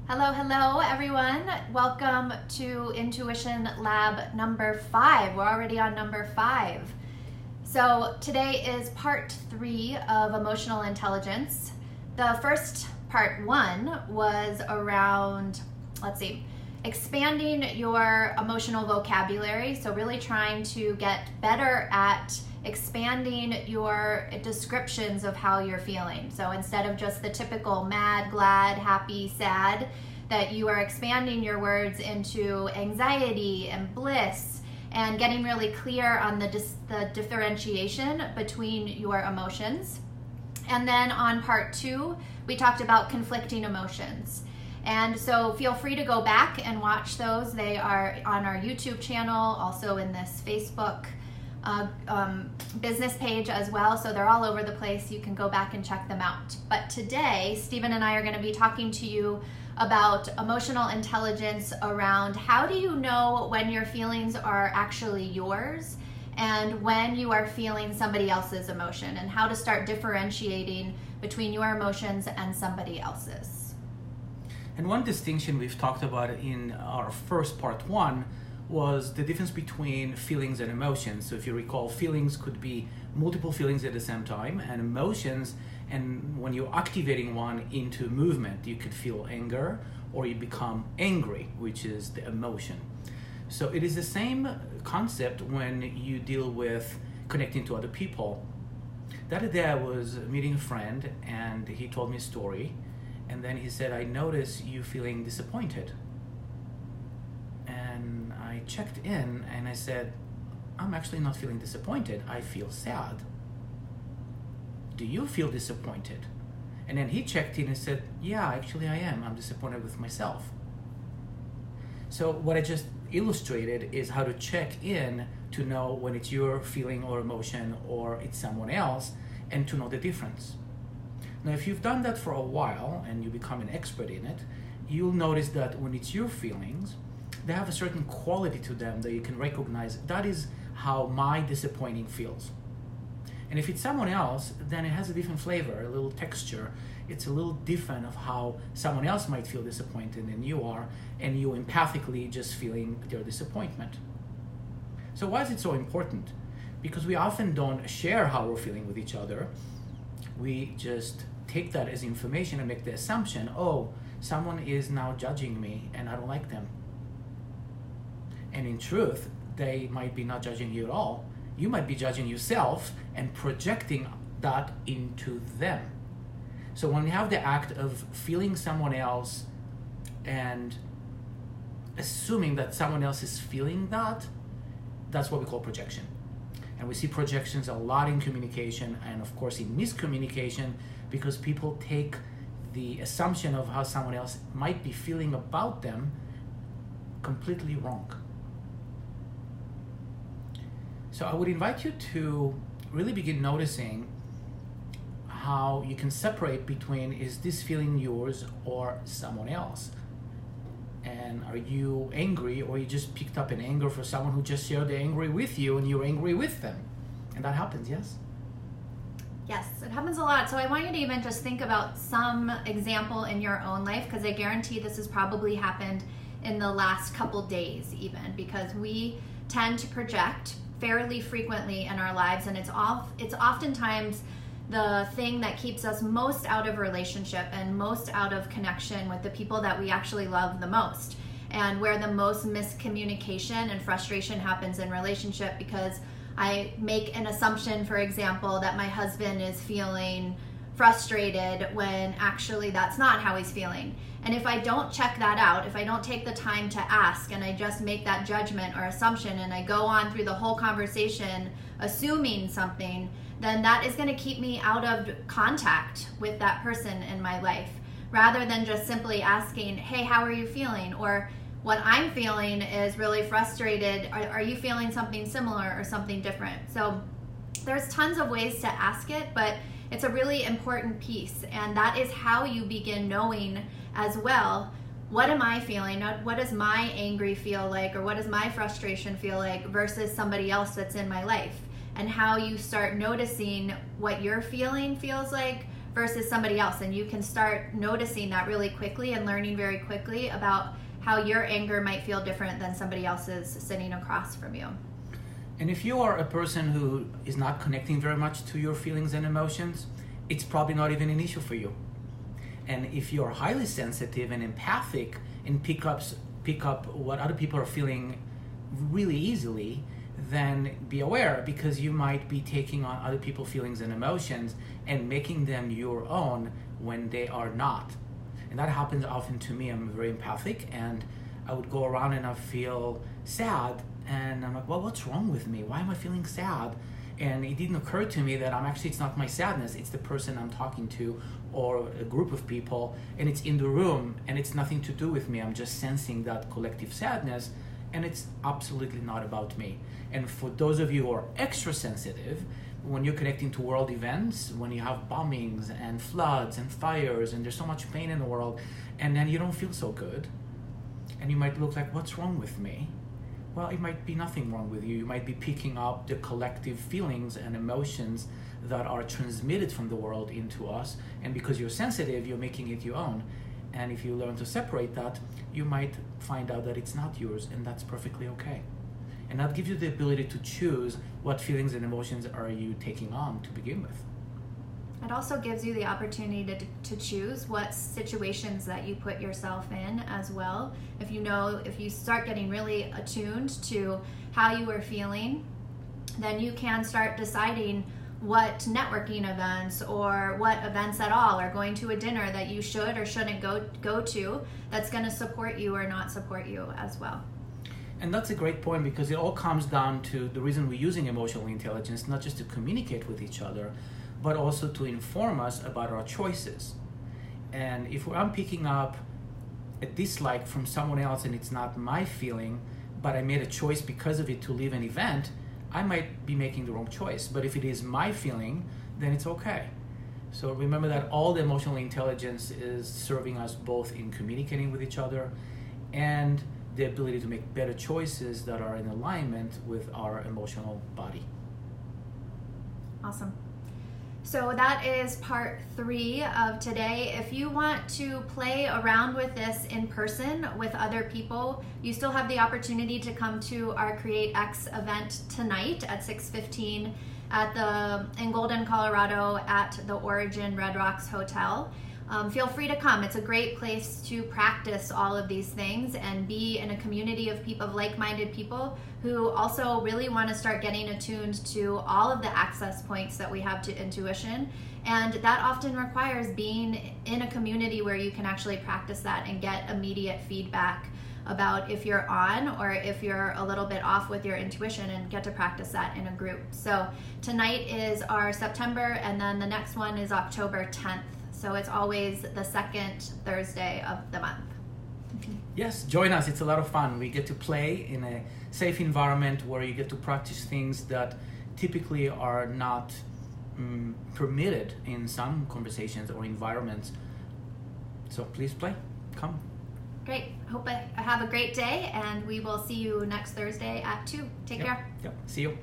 Hello, everyone. Welcome to Intuition Lab number 5. We're already on number 5. So today is part 3 of emotional intelligence. The first part 1 was around, expanding your emotional vocabulary. So really trying to get better at expanding your descriptions of how you're feeling. So instead of just the typical mad, glad, happy, sad, that you are expanding your words into anxiety and bliss and getting really clear on the differentiation between your emotions. And then on part 2, we talked about conflicting emotions. And so feel free to go back and watch those. They are on our YouTube channel, also in this Facebook business page as well. So they're all over the place. You can go back and check them out. But today, Stephen and I are going to be talking to you about emotional intelligence around how do you know when your feelings are actually yours and when you are feeling somebody else's emotion, and how to start differentiating between your emotions and somebody else's. And one distinction we've talked about in our first part 1 was the difference between feelings and emotions. So if you recall, feelings could be multiple feelings at the same time, and emotions, and when you're activating one into movement, you could feel anger or you become angry, which is the emotion. So it is the same concept when you deal with connecting to other people. The other day I was meeting a friend and he told me a story, and then he said, "I notice you feeling disappointed." And I checked in and I said, "I'm actually not feeling disappointed, I feel sad. Do you feel disappointed?" And then he checked in and said, "Yeah, actually I am. I'm disappointed with myself." So what I just illustrated is how to check in to know when it's your feeling or emotion or it's someone else, and to know the difference. Now, if you've done that for a while and you become an expert in it, you'll notice that when it's your feelings, they have a certain quality to them that you can recognize. That is how my disappointing feels. And if it's someone else, then it has a different flavor, a little texture. It's a little different of how someone else might feel disappointed than you are, and you empathically just feeling their disappointment. So why is it so important? Because we often don't share how we're feeling with each other. We just take that as information and make the assumption, oh, someone is now judging me and I don't like them. And in truth, they might be not judging you at all. You might be judging yourself and projecting that into them. So when we have the act of feeling someone else and assuming that someone else is feeling that, that's what we call projection. And we see projections a lot in communication, and of course in miscommunication, because people take the assumption of how someone else might be feeling about them completely wrong. So I would invite you to really begin noticing how you can separate between, is this feeling yours or someone else? And are you angry, or you just picked up an anger for someone who just shared the angry with you and you're angry with them? And that happens, yes? Yes, it happens a lot. So I want you to even just think about some example in your own life, because I guarantee this has probably happened in the last couple days even, because we tend to project fairly frequently in our lives, and it's oftentimes the thing that keeps us most out of relationship and most out of connection with the people that we actually love the most, and where the most miscommunication and frustration happens in relationship, because I make an assumption, for example, that my husband is feeling frustrated when actually that's not how he's feeling. And if I don't check that out, if I don't take the time to ask and I just make that judgment or assumption and I go on through the whole conversation assuming something, then that is going to keep me out of contact with that person in my life, rather than just simply asking, hey, how are you feeling? Or what I'm feeling is really frustrated. Are you feeling something similar or something different? So there's tons of ways to ask it, but it's a really important piece. And that is how you begin knowing as well, what am I feeling? What does my angry feel like? Or what does my frustration feel like versus somebody else that's in my life? And how you start noticing what your feeling feels like versus somebody else. And you can start noticing that really quickly and learning very quickly about how your anger might feel different than somebody else's sitting across from you. And if you are a person who is not connecting very much to your feelings and emotions, it's probably not even an issue for you. And if you're highly sensitive and empathic and pick up what other people are feeling really easily, then be aware, because you might be taking on other people's feelings and emotions and making them your own when they are not. And that happens often to me. I'm very empathic, and I would go around and I feel sad, and I'm like, well, what's wrong with me? Why am I feeling sad? And it didn't occur to me that it's not my sadness, it's the person I'm talking to or a group of people, and it's in the room, and it's nothing to do with me. I'm just sensing that collective sadness, and it's absolutely not about me. And for those of you who are extra sensitive, when you're connecting to world events, when you have bombings and floods and fires and there's so much pain in the world, and then you don't feel so good, and you might look like, what's wrong with me? Well, it might be nothing wrong with you. You might be picking up the collective feelings and emotions that are transmitted from the world into us, and because you're sensitive, you're making it your own. And if you learn to separate that, you might find out that it's not yours, and that's perfectly okay. And that gives you the ability to choose what feelings and emotions are you taking on to begin with. It also gives you the opportunity to choose what situations that you put yourself in as well. If you start getting really attuned to how you are feeling, then you can start deciding what networking events or what events at all, or going to a dinner that you should or shouldn't go to that's going to support you or not support you as well. And that's a great point, because it all comes down to the reason we're using emotional intelligence, not just to communicate with each other, but also to inform us about our choices. And if I'm picking up a dislike from someone else and it's not my feeling, but I made a choice because of it to leave an event, I might be making the wrong choice. But if it is my feeling, then it's okay. So remember that all the emotional intelligence is serving us both in communicating with each other and the ability to make better choices that are in alignment with our emotional body. Awesome. So that is part 3 of today. If you want to play around with this in person with other people, you still have the opportunity to come to our Create X event tonight at 6:15 in Golden, Colorado at the Origin Red Rocks Hotel. Feel free to come. It's a great place to practice all of these things and be in a community of people, of like-minded people who also really want to start getting attuned to all of the access points that we have to intuition. And that often requires being in a community where you can actually practice that and get immediate feedback about if you're on or if you're a little bit off with your intuition, and get to practice that in a group. So tonight is our September, and then the next one is October 10th. So it's always the second Thursday of the month. Yes, join us. It's a lot of fun. We get to play in a safe environment where you get to practice things that typically are not permitted in some conversations or environments. So please play. Come. Great. Hope I have a great day, and we will see you next Thursday at 2. Take care. Yep. See you.